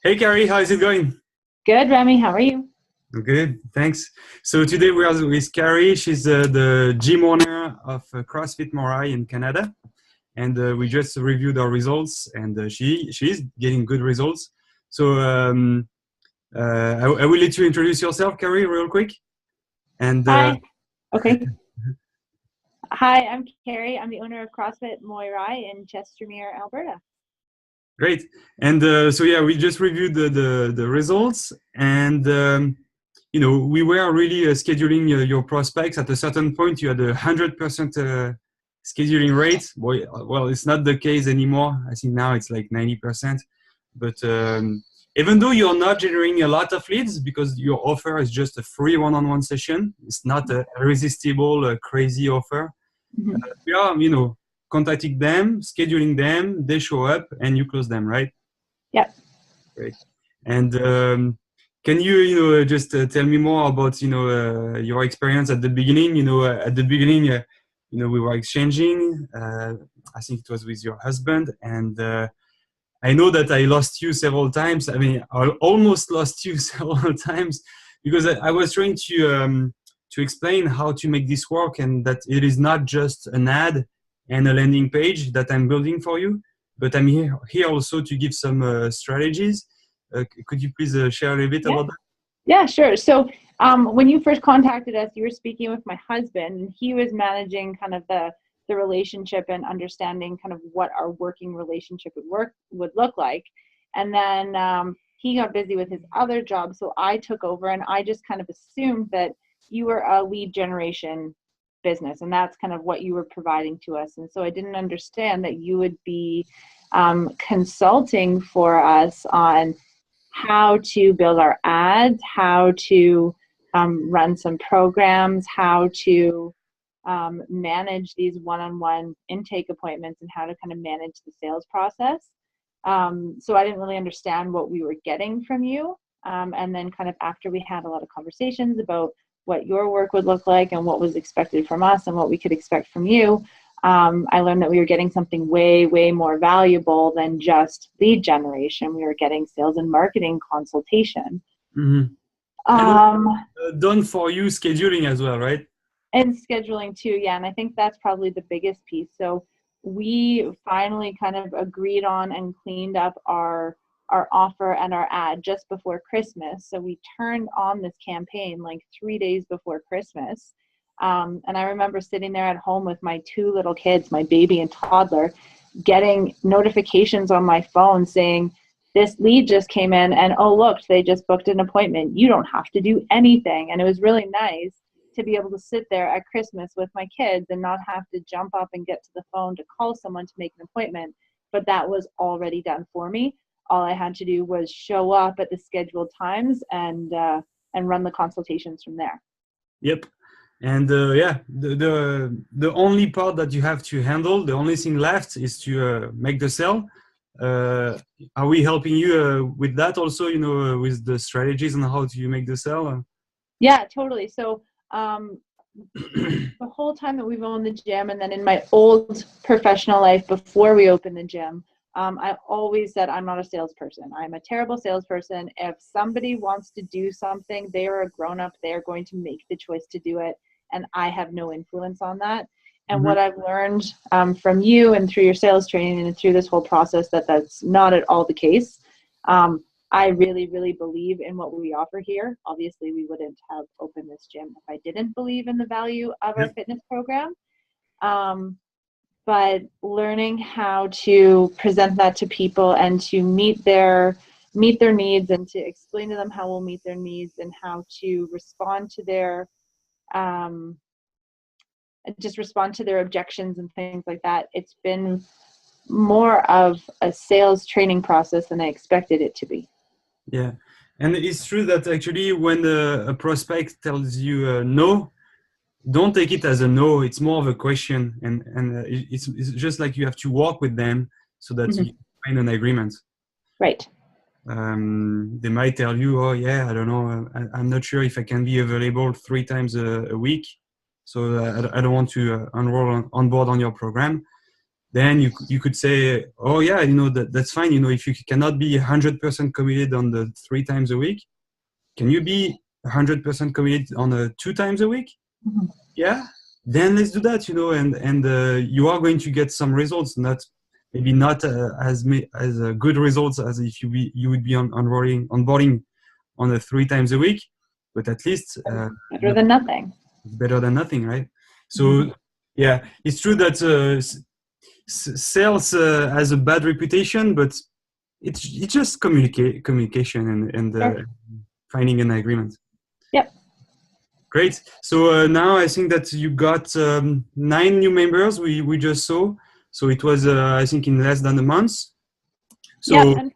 Hey, Carey, how is it going? Good, Remy. How are you? Good, thanks. So today we are with Carey. She's the gym owner of CrossFit Moirai in Canada, and we just reviewed our results, and she is getting good results. So I will let you introduce yourself, Carey, real quick. And Hi. Okay. Hi, I'm Carey. I'm the owner of CrossFit Moirai in Chestermere, Alberta. great. And so yeah, we just reviewed the results, and we were really scheduling your prospects. At a certain point, you had 100% scheduling rate. Boy, well, it's not the case anymore. I think now it's like 90%. But even though you're not generating a lot of leads because your offer is just a free one-on-one session, it's not a irresistible, crazy offer. Mhm. We are, contacting them, scheduling them, they show up, and you close them, right? Yep. Great. And can you, just tell me more about, your experience at the beginning? At the beginning, we were exchanging. I think it was with your husband, and I know that I lost you several times. I mean, I almost lost you several times because I was trying to explain how to make this work, and that it is not just an ad and a landing page that I'm building for you, but I'm here also to give some strategies. Could you please share a little bit Yeah. about that? Yeah, sure. So, when you first contacted us, you were speaking with my husband, and he was managing kind of the relationship and understanding kind of what our working relationship would look like. And then he got busy with his other job, so I took over, and I just kind of assumed that you were a lead generation business, and that's kind of what you were providing to us. And so I didn't understand that you would be consulting for us on how to build our ads, how to run some programs, how to manage these one-on-one intake appointments, and how to kind of manage the sales process. So I didn't really understand what we were getting from you. And then kind of after we had a lot of conversations about what your work would look like and what was expected from us and what we could expect from you, I learned that we were getting something way, way more valuable than just lead generation. We were getting sales and marketing consultation. Mhm. And Um, done for you scheduling as well, right? and scheduling too, yeah. And I think that's probably the biggest piece. So we finally kind of agreed on and cleaned up our offer and our ad just before Christmas. So we turned on this campaign like 3 days before Christmas. And I remember sitting there at home with my two little kids, my baby and toddler, getting notifications on my phone saying, this lead just came in, and oh, look, they just booked an appointment. You don't have to do anything. And it was really nice to be able to sit there at Christmas with my kids and not have to jump up and get to the phone to call someone to make an appointment. But that was already done for me. All I had to do was show up at the scheduled times and run the consultations from there. Yep. And yeah, the only part that you have to handle, the only thing left is to make the sale. Are we helping you with that also? With the strategies on how do you make the sale? Yeah, totally. So the whole time that we've owned the gym, and then in my old professional life before we opened the gym, I always said I'm not a salesperson. I'm a terrible salesperson. If somebody wants to do something, they are a grown-up. They are going to make the choice to do it, and I have no influence on that. And Mhm. what I've learned from you and through your sales training and through this whole process, that's not at all the case. I really, really believe in what we offer here. Obviously, we wouldn't have opened this gym if I didn't believe in the value of our Yep. fitness program. But learning how to present that to people and to meet their needs, and to explain to them how we'll meet their needs, and how to respond to their um, just respond to their objections and things like that. It's been more of a sales training process than I expected it to be. Yeah, and it's true that actually when a prospect tells you no, don't take it as a no. It's more of a question, and it's just like you have to walk with them so that you Mhm. find an agreement. Right. They might tell you, "Oh yeah, I don't know. I'm not sure if I can be available 3 times a week, so I don't want to enroll on board on your program." then you could say, oh yeah, that's fine. If you cannot be 100% committed on the 3 times a week, can you be 100% committed on 2 times a week? Mm-hmm. Yeah, then let's do that. And you are going to get some results, maybe not as good results as if you would be onboarding on 3 times a week, but at least Better than nothing. it's better than nothing, right? So Mm-hmm. yeah, it's true that sales has a bad reputation, but it's just communication and Sure. finding an agreement. Yep. Great. So now I think that you got 9 new members we just saw. So it was I think in less than a month. So yeah, and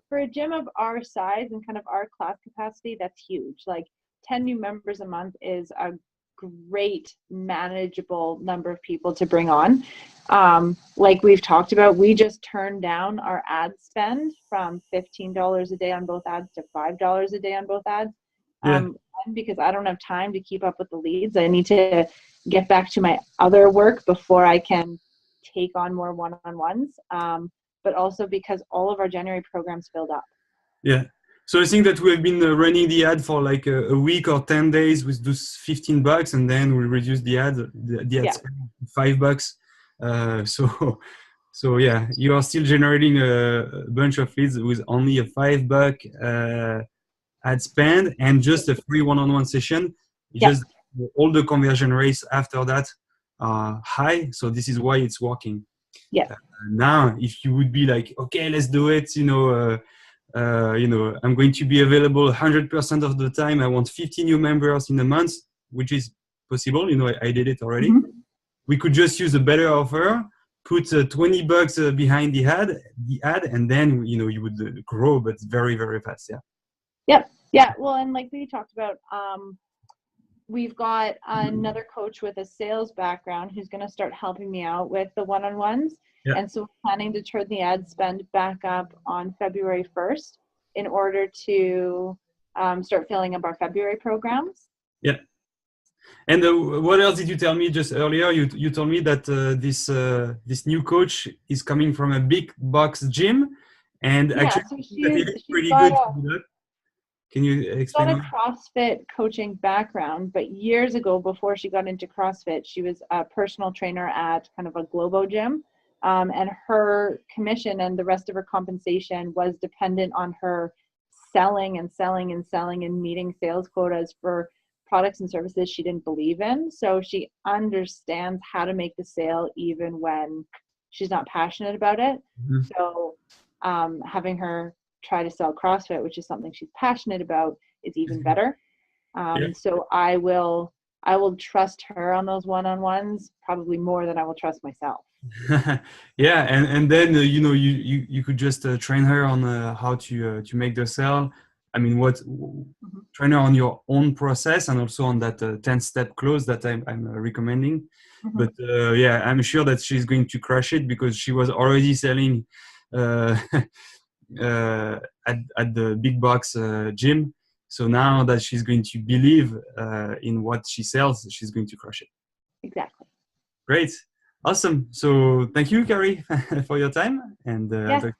for a gym of our size and kind of our class capacity, that's huge. Like 10 new members a month is a great manageable number of people to bring on. Like we've talked about, we just turned down our ad spend from $15 a day on both ads to $5 a day on both ads. yeah. Because I don't have time to keep up with the leads. I need to get back to my other work before I can take on more one-on-ones. But also because all of our January programs filled up. Yeah. So I think that we've been running the ad for like a week or 10 days with those $15, and then we reduce the ad spend to $5. So yeah, you are still generating a bunch of leads with only a $5 ad spend and just a free one-on-one session. Just all the conversion rates after that are high. So this is why it's working. Yeah. Now, if you would be like, okay, let's do it, I'm going to be available 100% of the time. I want 50 new members in a month, which is possible. I did it already. Mm-hmm. We could just use a better offer, put $20 behind the ad, and then you would grow, but very, very fast. Yeah. Yep. Yeah. Well, and like we talked about, we've got another coach with a sales background who's going to start helping me out with the one-on-ones. Yeah. And so we're planning to turn the ad spend back up on February 1st in order to start filling up our February programs. Yeah. And what else did you tell me just earlier? You told me that this new coach is coming from a big box gym, and actually so she's pretty good to do that. Can you explain? She's got a CrossFit coaching background, but years ago, before she got into CrossFit, she was a personal trainer at kind of a Globo gym. And her commission and the rest of her compensation was dependent on her selling and meeting sales quotas for products and services she didn't believe in. So she understands how to make the sale even when she's not passionate about it. Mm-hmm. So having her try to sell CrossFit, which is something she's passionate about, is even better. So I will trust her on those one-on-ones probably more than I will trust myself. Yeah, and then you could just train her on how to make the sale. I mean, train her on your own process and also on that 10-step close that I'm recommending. Mm-hmm. But yeah, I'm sure that she's going to crush it because she was already selling at the big box gym. So now that she's going to believe in what she sells, she's going to crush it. Exactly. Great. Awesome. So thank you, Carey, for your time. And yeah.